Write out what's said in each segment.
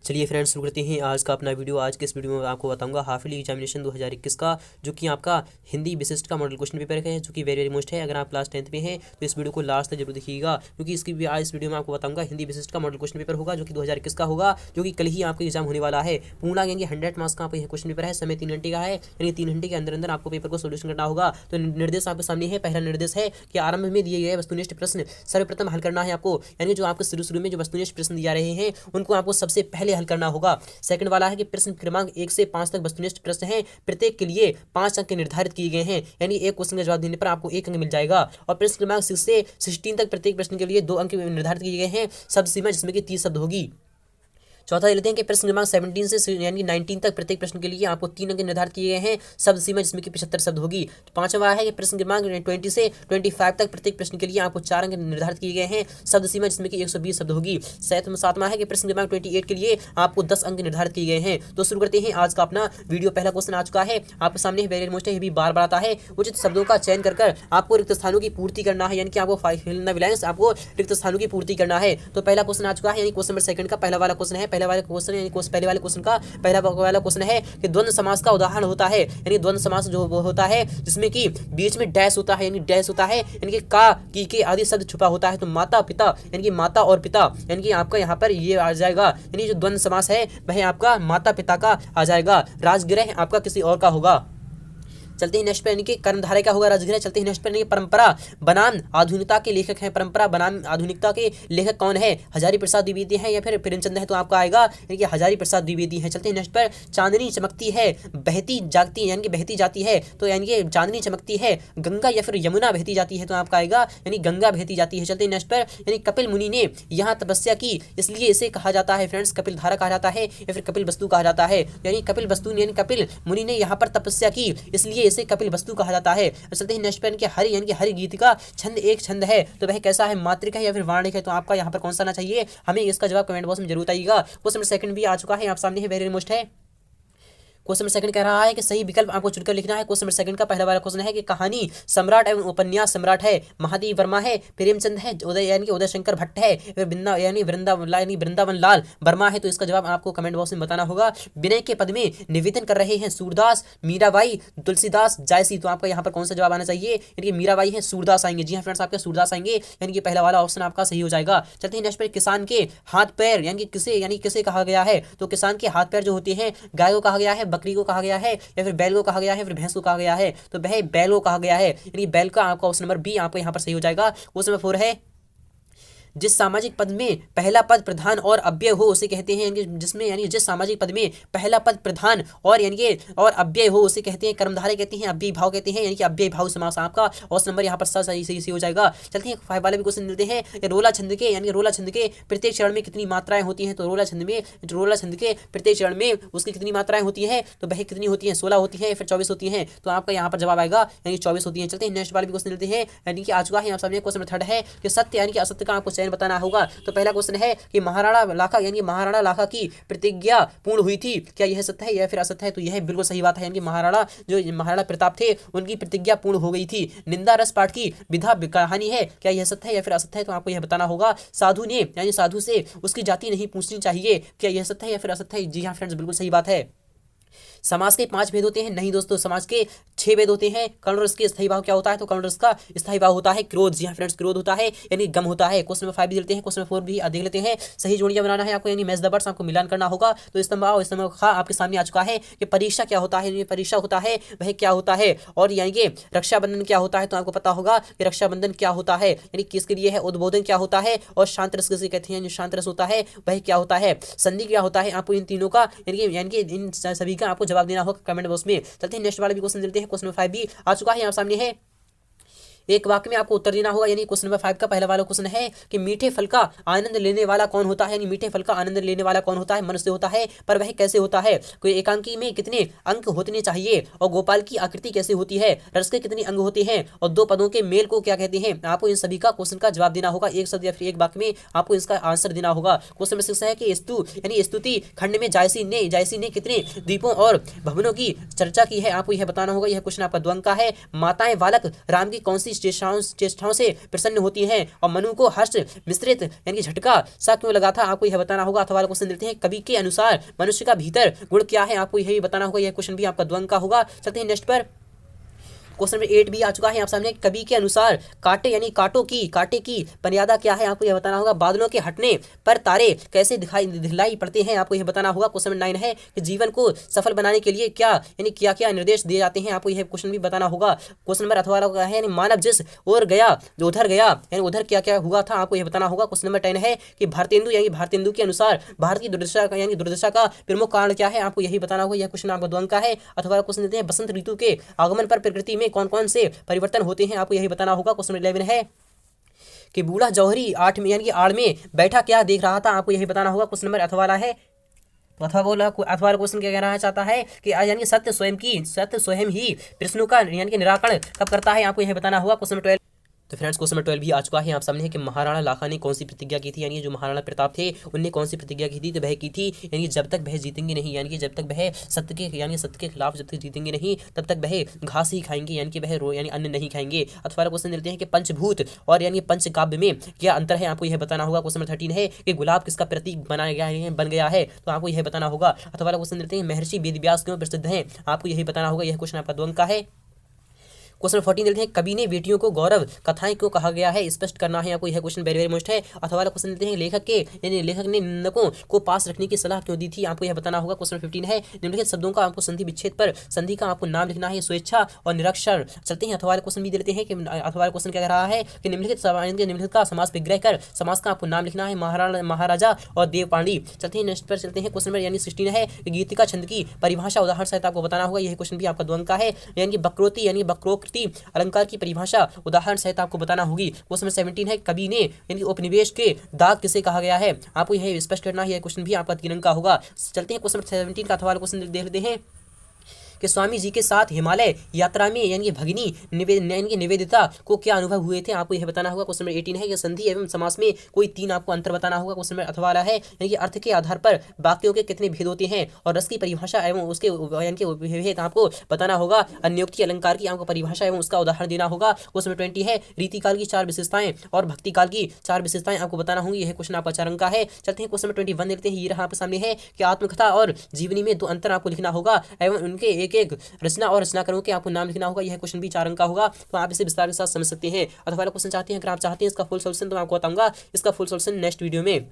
चलिए फ्रेंड्स, शुरू करते हैं आज का अपना वीडियो। आज के इस वीडियो में आपको बताऊंगा हाफिली एग्जामिनेशन 2021 का, जो कि आपका हिंदी विशिष्ट का मॉडल क्वेश्चन पेपर है, जो कि वेरी वेरी मोस्ट है। अगर आप क्लास 10th में हैं तो इस वीडियो को लास्ट तक जरूर देखिएगा, क्योंकि इसकी भी आज इस वीडियो में आपको बताऊंगा हिंदी विशिष्ट का मॉडल क्वेश्चन पेपर होगा, जो कि 2021 का होगा, जो कि कल ही आपका एग्जाम होने वाला है। पूरा यानी 100 मार्क्स का आपका क्वेश्चन पेपर है। समय 3 घंटे का है, यानी 3 घंटे के अंदर अंदर आपको पेपर को सोल्यूशन करना होगा। तो निर्देश आपके सामने है। पहला निर्देश है कि आरंभ में दिए गए वस्तुनिष्ठ प्रश्न सर्वप्रथम हल करना है आपको, यानी जो आपको शुरू में जो वस्तुनिष्ठ प्रश्न दिया रहे हैं उनको आपको सबसे पहले हल करना होगा। सेकंड वाला है कि प्रश्न क्रमांक 1 से 5 तक वस्तुनिष्ठ प्रश्न हैं, प्रत्येक के लिए 5 अंक निर्धारित किए गए हैं, यानी एक क्वेश्चन का जवाब देने पर आपको 1 अंक मिल जाएगा। और प्रश्न क्रमांक 6 से 16 तक प्रत्येक प्रश्न के लिए 2 अंक निर्धारित किए गए हैं, शब्द सीमा जिसमें कि 30 शब्द होगी। चौथा लेते हैं कि प्रश्न क्रमांक 17 से यानी 19 तक प्रत्येक प्रश्न के लिए आपको 3 अंक निर्धारित किए गए हैं, शब्द सीमा जिसमें कि 75 शब्द होगी। तो पांचवा है कि प्रश्न क्रमांक 20 से 25 तक प्रत्येक प्रश्न के लिए आपको 4 अंक निर्धारित किए गए हैं, शब्द सीमा जिसमें कि 120 शब्द होगी। सातवां है कि प्रश्न क्रमांक 28 के लिए आपको 10 अंक निर्धारित किए गए हैं। तो शुरू करते हैं आज का अपना वीडियो। पहला क्वेश्चन आ चुका है आपके सामने, वेरी मोस्ट है, भी बार बार आता है। उचित शब्दों का चयन कर आपको रिक्त स्थानों की पूर्ति करना है, यानी कि आपको फिल इन द ब्लैंक्स, आपको रिक्त स्थानों की पूर्ति करना है। तो पहला क्वेश्चन आ चुका है, यानी क्वेश्चन नंबर 2 का पहला वाला क्वेश्चन है। पहले वाले क्वेश्चन का पहला वाला क्वेश्चन है कि द्वंद्व समास का उदाहरण होता है, यानी द्वंद्व समास जो होता है जिसमें कि बीच में डैश होता है, यानी डैश होता है, यानी कि का, की के आदि शब्द छुपा होता है। तो माता पिता, यानी कि माता और पिता, यानी कि आपका यहाँ पर ये आ जाएगा, यानी जो द्वंद्व समास है वह आपका माता पिता का आ जाएगा। राजगृह आपका किसी और का होगा। चलते हैं नेक्स्ट पे, यानी कि कर्मधारय का होगा राजगृह। चलते हैं नेक्स्ट पे, यानी कि परंपरा बनाम आधुनिकता के लेखक हैं। परंपरा बनाम आधुनिकता के लेखक कौन है? हजारी प्रसाद द्विवेदी है या फिर प्रेमचंद है? तो आपका आएगा यानी कि हजारी प्रसाद द्विवेदी है। चलते हैं नेक्स्ट पर, चांदनी चमकती है बहती जागती, यानी कि बहती जाती है, तो यानी कि चांदनी चमकती है, गंगा या फिर यमुना बहती जाती है? तो आपका आएगा यानी गंगा बहती जाती है। चलते हैं नेक्स्ट पर, यानी कपिल मुनि ने यहाँ तपस्या की, इसलिए इसे कहा जाता है फ्रेंड्स कपिल धारा कहा जाता है या फिर कपिल वस्तु कहा जाता है? यानी कपिल वस्तु यानी कपिल मुनि ने यहाँ पर तपस्या की, इसलिए इसे कपिल वस्तु कहा जाता है। चलते हैं नेक्स्ट पे, हरि यानी कि हरि गीत का छंद एक छंद है, तो वह कैसा है? मात्रिक है या फिर वार्णिक है? तो आपका यहाँ पर कौन सा आना चाहिए? हमें इसका जवाब कमेंट बॉक्स में जरूर आइएगा। क्वेश्चन नंबर 2 भी आ चुका है आप सामने है, वेरी मोस्ट है। क्वेश्चन नंबर 2 कह रहा है कि सही विकल्प आपको चुनकर लिखना है। क्वेश्चन नंबर 2 का पहला वाला क्वेश्चन है कि कहानी सम्राट एवं उपन्यास सम्राट है महादेव वर्मा है, प्रेमचंद है, उदय यानी कि उदय शंकर भट्ट है, वृंदावन लाल वर्मा है? तो इसका जवाब आपको कमेंट बॉक्स में बताना होगा। विनय के पद में निवेदन कर रहे हैं सूरदास, मीराबाई, तुलसीदास, जायसी? तो आपका यहाँ पर कौन सा जवाब आना चाहिए? यानी कि मीराबाई है, सूरदास आएंगे। जी हाँ फ्रेंड्स, आपके सूरदास आएंगे, यानी कि पहला वाला ऑप्शन आपका सही हो जाएगा। चलते हैं नेक्स्ट पर, किसान के हाथ पैर यानी कि किसे कहा गया है? तो किसान के हाथ पैर जो होते हैं, गाय को कहा गया है, बकरी को कहा गया है, या फिर बैल को कहा गया है, फिर भैंस को कहा गया है? तो वह बैल को कहा गया है, यानी बैल का आपका ऑप्शन नंबर बी आपको यहाँ पर सही हो जाएगा। क्वेश्चन नंबर 4 है, जिस सामाजिक पद में पहला पद प्रधान और अव्यय हो उसे कहते हैं, जिसमें यानी जिस सामाजिक पद में पहला पद प्रधान और यानी कि और अव्यय हो उसे कहते हैं कर्मधारय कहते हैं, अव्यय भाव कहते हैं, यानी कि अव्यय भाव समास। आपका ऑप्शन नंबर यहाँ पर सही हो जाएगा। चलते हैं 5 वाले भी क्वेश्चन मिलते हैं। रोला छंद के यानी रोला छंद के प्रत्येक चरण में कितनी मात्राएं होती हैं? तो रोला छंद के प्रत्येक चरण में उसकी कितनी मात्राएं होती हैं? तो वह कितनी होती हैं? 16 होती है या फिर 24 होती हैं? तो आपका यहाँ पर जवाब आएगा यानी 24 होती है। चलते हैं नेक्स्ट वाले भी क्वेश्चन मिलते हैं, यानी कि आ चुका है आप सामने। क्वेश्चन नंबर 3 है कि सत्य यानी कि असत्य का आपको चयन बताना होगा। तो पहला क्वेश्चन है कि महाराणा लाखा यानी महाराणा लाखा की प्रतिज्ञा पूर्ण हुई थी, क्या यह सत्य है या फिर असत्य है? तो यह बिल्कुल सही बात है, यानी कि महाराणा प्रताप थे उनकी प्रतिज्ञा पूर्ण हो गई थी। निंदा रस पाठ की विधा कहानी है, क्या यह सत्य है या फिर असत्य है? तो आपको यह बताना होगा। साधु ने यानी साधु से उसकी जाति नहीं पूछनी चाहिए, क्या यह सत्य है या फिर असत्य है? जी हाँ फ्रेंड्स, बिल्कुल सही बात है। समाज के 5 भेद होते हैं, नहीं दोस्तों समाज के 6 भेद होते हैं। कर्ण रस के स्थायी भाव क्या होता है? तो कर्ण रस का स्थायी भाव होता है क्रोध। जी हाँ फ्रेंड्स, क्रोध होता है यानी गम होता है। क्वेश्चन नंबर 5 भी देते हैं, क्वेश्चन नंबर 4 भी देख लेते हैं। सही जोड़ियां बनाना है आपको, यानी मैच द बर्ड्स आपको मिलान करना होगा। तो स्तंभ खा आपके सामने आ चुका है कि परीक्षा क्या होता है? परीक्षा होता है वह क्या होता है? और यानी कि रक्षाबंधन क्या होता है? तो आपको पता होगा कि रक्षाबंधन क्या होता है, यानी किसके लिए है? उद्बोधन क्या होता है? और शांत रस किसे कहते हैं? जो शांत रस होता है वह क्या होता है? संधि क्या होता है? आपको इन तीनों का यानी कि इन सभी का आपको जवाब देना होगा कमेंट बॉक्स में। चलते हैं नेक्स्ट वाले भी क्वेश्चन देते हैं। क्वेश्चन नंबर 5 भी आ चुका है यहाँ सामने है, एक वाक्य में आपको उत्तर देना होगा। यानी क्वेश्चन नंबर 5 का पहला वाला क्वेश्चन है कि मीठे फल का आनंद लेने वाला कौन होता है? यानी मीठे फल का आनंद लेने वाला कौन होता है? मनुष्य होता है, पर वह कैसे होता है? कोई एकांकी में कितने अंक होने चाहिए? और गोपाल की आकृति कैसे होती है? रस के कितने अंग होते हैं? और 2 पदों के मेल को क्या कहते हैं? आपको इन सभी का क्वेश्चन का जवाब देना होगा, एक शब्द या फिर एक वाक्य में आपको इसका आंसर देना होगा। क्वेश्चन नंबर 6 है कि यानी स्तुति खंड में जायसी ने कितने द्वीपों और भवनों की चर्चा की है? आपको यह बताना होगा। यह क्वेश्चन आपका द्वंद का है। माताएं बालक राम की कौन सी चेष्टाओं से प्रसन्न होती हैं और मनु को हर्ष मिश्रित यानी कि झटका सा क्यों लगा था, आपको यह बताना होगा। अथवा वाला क्वेश्चन देते हैं कवि के अनुसार मनुष्य का भीतर गुण क्या है, आपको यही बताना होगा। यह क्वेश्चन भी आपका द्वंद का होगा। चलते हैं नेक्स्ट पर। क्वेश्चन नंबर 8 भी आ चुका है आप सामने। कवि के अनुसार कांटे यानी कांटे की मर्यादा क्या है, आपको यह बताना होगा। बादलों के हटने पर तारे कैसे दिखलाई पड़ते हैं, आपको यह बताना होगा। क्वेश्चन नंबर 9 है कि जीवन को सफल बनाने के लिए क्या क्या निर्देश दिए जाते हैं, आपको यह क्वेश्चन भी बताना होगा। क्वेश्चन नंबर अथवा वाला है मानव जिस और गया जो उधर गया यानी उधर क्या क्या हुआ था, आपको यह बताना होगा। क्वेश्चन नंबर 10 है कि भारतेंदु के अनुसार भारत की दुर्दशा का प्रमुख कारण क्या है, आपको यही बताना होगा। यह क्वेश्चन आपका द्वंद का है। अथवा क्वेश्चन देते हैं बसंत ऋतु के आगमन पर प्रकृति में कौन कौन से परिवर्तन होते हैं, आपको यही बताना होगा। क्वेश्चन नंबर 11 है कि बूढ़ा जौहरी आठ में यानी कि आड़ में बैठा क्या देख रहा था, आपको यही बताना होगा। क्वेश्चन नंबर अथवा है अथवा क्वेश्चन क्या कहना चाहता है कि यानी कि सत्य स्वयं ही प्रश्नों का यानी कि निराकरण कब करता है, आपको यह बताना होगा। Question number 12। तो फ्रेंड्स क्वेश्चन नंबर 12 भी आ चुका है आप सामने कि महाराणा लाखा ने कौन सी प्रतिज्ञा की थी, यानी जो महाराणा प्रताप थे उनने कौन सी प्रतिज्ञा की थी, तो वह की थी यानी जब तक वह जीतेंगे नहीं, यानी कि जब तक वह सत्य के खिलाफ जब तक जीतेंगे नहीं तब तक वह घास ही खाएंगे, यानी कि वह यानी अन्न नहीं खाएंगे। अथवा क्वेश्चन देते हैं कि पंचभूत और यानी पंचकाव्य में क्या अंतर है, आपको यह बताना होगा। क्वेश्चन नंबर 13 है कि गुलाब किसका प्रतीक बन गया है, तो आपको यह बताना होगा। अथवा क्वेश्चन देते हैं महर्षि वेदव्यास क्यों प्रसिद्ध हैं, आपको यही बताना होगा। यह क्वेश्चन आपका द्वंद का है। क्वेश्चन 14 देते हैं कवि ने बेटियों को गौरव कथाएं क्यों कहा गया है, स्पष्ट करना है आपको। यह क्वेश्चन वेरी वेरी मोस्ट है। अथवा क्वेश्चन देते हैं लेखक ने निंदकों को पास रखने की सलाह क्यों दी थी, आपको यह बताना होगा। क्वेश्चन 15 है निम्नलिखित शब्दों का आपको संधि विच्छेद पर संधि का आपको नाम लिखना है, स्वेच्छा और निरक्षर। चलते हैं अथवा क्वेश्चन भी देते हैं कि अथवा क्वेश्चन क्या कह रहा है कि निम्नलिखित का समास विग्रह कर समास का आपको नाम लिखना है, महाराजा और देवपाणी। चलते हैं नेक्स्ट पर चलते हैं। क्वेश्चन यानी 16 है गीतिका छंद की परिभाषा उदाहरण सहित आपको बताना होगा। यह क्वेश्चन भी आपका द्वंद का है। यानी वक्रोक्ति यानी वक्रोक्ति अलंकार की परिभाषा उदाहरण सहित आपको बताना होगी। क्वेश्चन 17 है कवि ने यानी उपनिवेश के दाग किसे कहा गया है, आपको यह स्पष्ट करना है। यह क्वेश्चन भी आपका 3 अंक का होगा। चलते हैं क्वेश्चन 17 का अथवा क्वेश्चन देख लेते हैं कि स्वामी जी के साथ हिमालय यात्रा में यानी भगिनी निवेदिता को क्या अनुभव हुए थे, आपको यह बताना होगा। क्वेश्चन नंबर 18 है कि संधि एवं समास में कोई 3 आपको अंतर बताना होगा। क्वेश्चन नंबर अथवा है यानी कि अर्थ के आधार पर वाक्यों के कितने भेद होते हैं और रस की परिभाषा एवं उसके यानी कि भेद आपको बताना होगा। अन्योक्ति अलंकार की आपको परिभाषा एवं उसका उदाहरण देना होगा। क्वेश्चन नंबर 20 है रीतिकाल की 4 विशेषताएं और भक्तिकाल की 4 विशेषताएं आपको बताना होंगी। यह क्वेश्चन आपका 4 अंक का है। चलते हैं क्वेश्चन नंबर 21 देखते हैं। ये रहा आपके सामने है कि आत्मकथा और जीवनी में 2 अंतर आपको लिखना होगा एवं उनके एक एक रचना और रचनाकारों के आपको नाम लिखना होगा। यह क्वेश्चन भी 4 अंक का होगा, तो आप इसे विस्तार के साथ समझ सकते हैं। अथवा क्वेश्चन चाहते हैं अगर आप चाहते हैं इसका फुल सॉल्यूशन तो मैं आपको बताऊंगा इसका फुल सॉल्यूशन नेक्स्ट वीडियो में।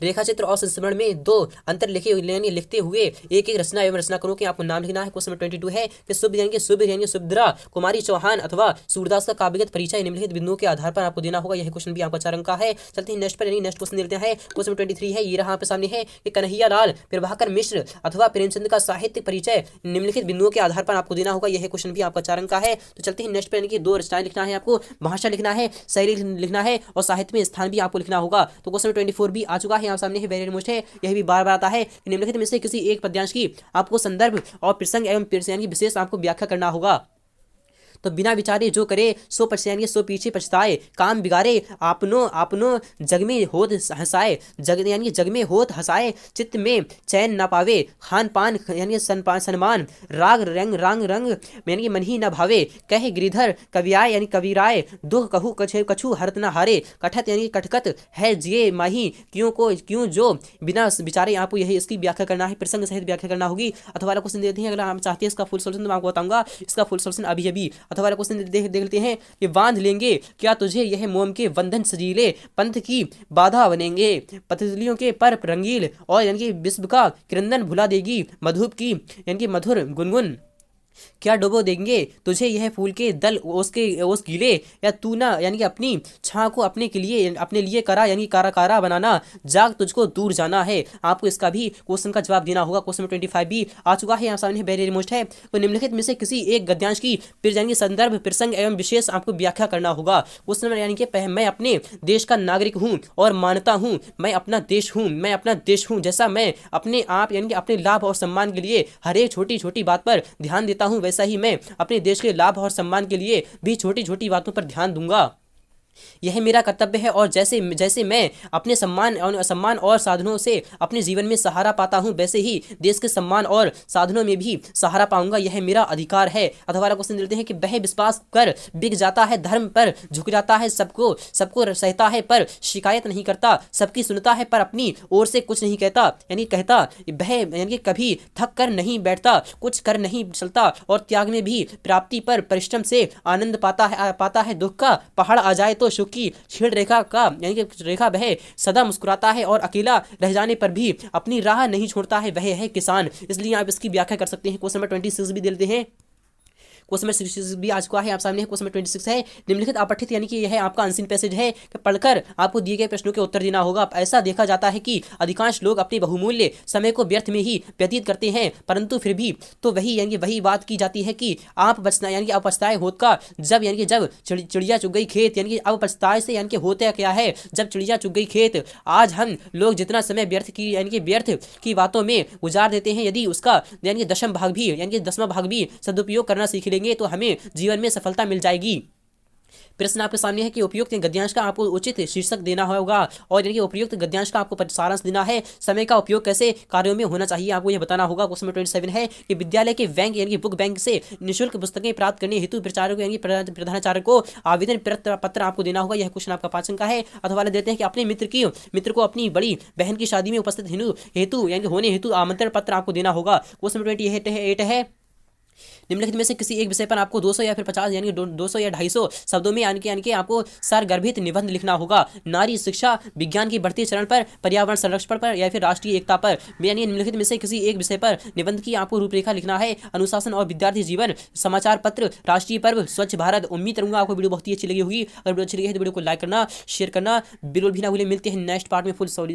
रेखा चित्र और संस्मरण में 2 अंतर लिखते हुए एक एक रचना एवं रचनाकारों के आपको नाम लिखना है। क्वेश्चन नंबर 22 है कि शुभ यानी सुभद्रा कुमारी चौहान अथवा सूरदास का काव्यगत परिचय निम्नलिखित बिंदुओं के आधार पर आपको देना होगा। यह क्वेश्चन भी आपका 4 अंक का है। चलते हैं नेक्स्ट पर यानी नेक्स्ट क्वेश्चन देते हैं। क्वेश्चन नंबर 23 है ये रहा आपके सामने है कि कन्हैया लाल प्रभाकर मिश्र अथवा प्रेमचंद का साहित्य परिचय निम्नलिखित बिंदुओं के आधार पर आपको देना होगा। यह क्वेश्चन भी आपका 4 अंक का है। तो चलते हैं नेक्स्ट पर यानी कि 2 रचनाएं लिखना है आपको, भाषा लिखना है, शैली लिखना है और साहित्य में स्थान भी आपको लिखना होगा। तो क्वेश्चन 24 भी आ चुका है आप सामने है, वेरी मोस्ट है। यह भी बार बार आता है कि निम्नलिखित में से किसी एक पद्यांश की आपको संदर्भ और प्रसंग एवं विशेष आपको व्याख्या करना होगा। तो बिना विचारे जो करे सो पछताएंगे सो पीछे पछताए, काम बिगाड़े आपनो जग में होत हंसाए, जग में होत हंसाए, चित्त में चैन न पावे, खान पान यानी सन्मान, राग रंग यानी मन ही न भावे, कहे गिरिधर कवियाय यानी कविराय, दुख कहू कछु हरत न हारे, कठत यानी कटकत है जिये माही, क्यों जो बिना विचारे। आपको यही इसकी व्याख्या करना है, प्रसंग सहित व्याख्या करना होगी। अथवा क्वेश्चन देते हैं, अगर आप चाहते हैं इसका फुल सोल्यूशन तो मैं आपको बताऊंगा इसका फुल सोल्यूशन अभी। अथवा क्वेश्चन देख लेते हैं कि बांध लेंगे क्या तुझे यह मोम के बंधन सजीले, पंथ की बाधा बनेंगे पतलियों के पर रंगील, और यानी कि विश्व का क्रंदन भुला देगी मधुप की यानी कि मधुर गुनगुन, क्या डुबो देंगे तुझे यह फूल के दल ओस गीले, या तू ना यानी कि अपनी छां को अपने लिए करा यानी कारा बनाना, जाग तुझको दूर जाना है। आपको इसका भी क्वेश्चन का जवाब देना होगा। क्वेश्चन 25 भी आ चुका है यहाँ सामने, वेरी मोस्ट है। तो निम्नलिखित में से किसी एक गद्यांश की यानी संदर्भ प्रसंग एवं विशेष आपको व्याख्या करना होगा। क्वेश्चन यानी कि मैं अपने देश का नागरिक हूँ और मानता हूँ मैं अपना देश हूँ जैसा मैं अपने आप यानी कि अपने लाभ और सम्मान के लिए हर एक छोटी छोटी बात पर ध्यान देता हूं, वैसा ही मैं अपने देश के लाभ और सम्मान के लिए भी छोटी छोटी बातों पर ध्यान दूंगा। यह मेरा कर्तव्य है और जैसे जैसे मैं अपने सम्मान और साधनों से अपने जीवन में सहारा पाता हूं, वैसे ही देश के सम्मान और साधनों में भी सहारा पाऊंगा। यह मेरा अधिकार है। अथवा वाला क्वेश्चन देते हैं कि वह विश्वास कर बिक जाता है, धर्म पर झुक जाता है, सबको सबको सहता है पर शिकायत नहीं करता, सबकी सुनता है पर अपनी ओर से कुछ नहीं कहता, यानी कहता वह यानी कभी थक कर नहीं बैठता, कुछ कर नहीं चलता और त्याग में भी प्राप्ति पर परिश्रम से आनंद पाता है। दुख का पहाड़ आ जाए तो सुख की क्षीण रेखा का यानी कि रेखा वह सदा मुस्कुराता है और अकेला रह जाने पर भी अपनी राह नहीं छोड़ता है, वह है किसान। इसलिए आप इसकी व्याख्या कर सकते हैं। क्वेश्चन नंबर 26 भी देते हैं। क्वेश्चन नंबर 26 भी आज का है आप सामने। क्वेश्चन नंबर 26 है, निम्नलिखित अपठित यानी कि यह आपका अनसीन पैसेज है कि पढ़कर आपको दिए गए प्रश्नों के उत्तर देना होगा। ऐसा देखा जाता है कि अधिकांश लोग अपने बहुमूल्य समय को व्यर्थ में ही व्यतीत करते हैं, परंतु फिर भी तो वही यानी वही बात की जाती है कि आप बचना यानी कि अब पछताए होत का जब यानी कि जब चिड़िया चुग गई खेत, यानी कि अब पछताए से यानी कि होता क्या है जब चिड़िया चुग गई खेत। आज हम लोग जितना समय व्यर्थ की यानी कि व्यर्थ की बातों में गुजार देते हैं, यदि उसका यानी कि 10वां भाग भी यानी कि 10वां भाग भी सदुपयोग करना सीख लेंगे तो हमें जीवन में सफलता मिल जाएगी। प्रश्न आपके सामने है कि उपयुक्त गद्यांश का आपको उचित शीर्षक देना होगा और यानी कि उपयुक्त गद्यांश का आपको सारांश देना है। समय का उपयोग कैसे कार्यों में होना चाहिए आपको यह बताना होगा। क्वेश्चन नंबर 27 है कि विद्यालय के बैंक यानी कि बुक बैंक से निःशुल्क पुस्तकें प्राप्त करने हेतु प्रचारक यानी प्रधानाचार्य को आवेदन पत्र आपको देना होगा। यह क्वेश्चन आपका 5 अंक का है। अथवा देते हैं कि अपने मित्र को अपनी बड़ी बहन की शादी में उपस्थित हेतु यानी होने हेतु आमंत्रण पत्र आपको देना होगा। क्वेश्चन नंबर 28 है, निम्नलिखित में से किसी एक विषय पर आपको 200 या फिर 50 यानी 200 या 250 शब्दों में यानी कि आपको सारगर्भित निबंध लिखना होगा। नारी शिक्षा, विज्ञान की बढ़ती चरण पर, पर्यावरण संरक्षण पर या फिर राष्ट्रीय एकता पर, यानी निम्नलिखित में से किसी एक विषय पर निबंध की आपको रूपरेखा लिखना है। अनुशासन और विद्यार्थी जीवन, समाचार पत्र, राष्ट्रीय पर्व, स्वच्छ भारत। उम्मीद करूंगा आपको वीडियो बहुत ही अच्छी लगी होगी। अगर वीडियो अच्छी लगी है तो वीडियो को लाइक करना, शेयर करना बिल्कुल भी ना भूलें। मिलते हैं नेक्स्ट पार्ट में फुल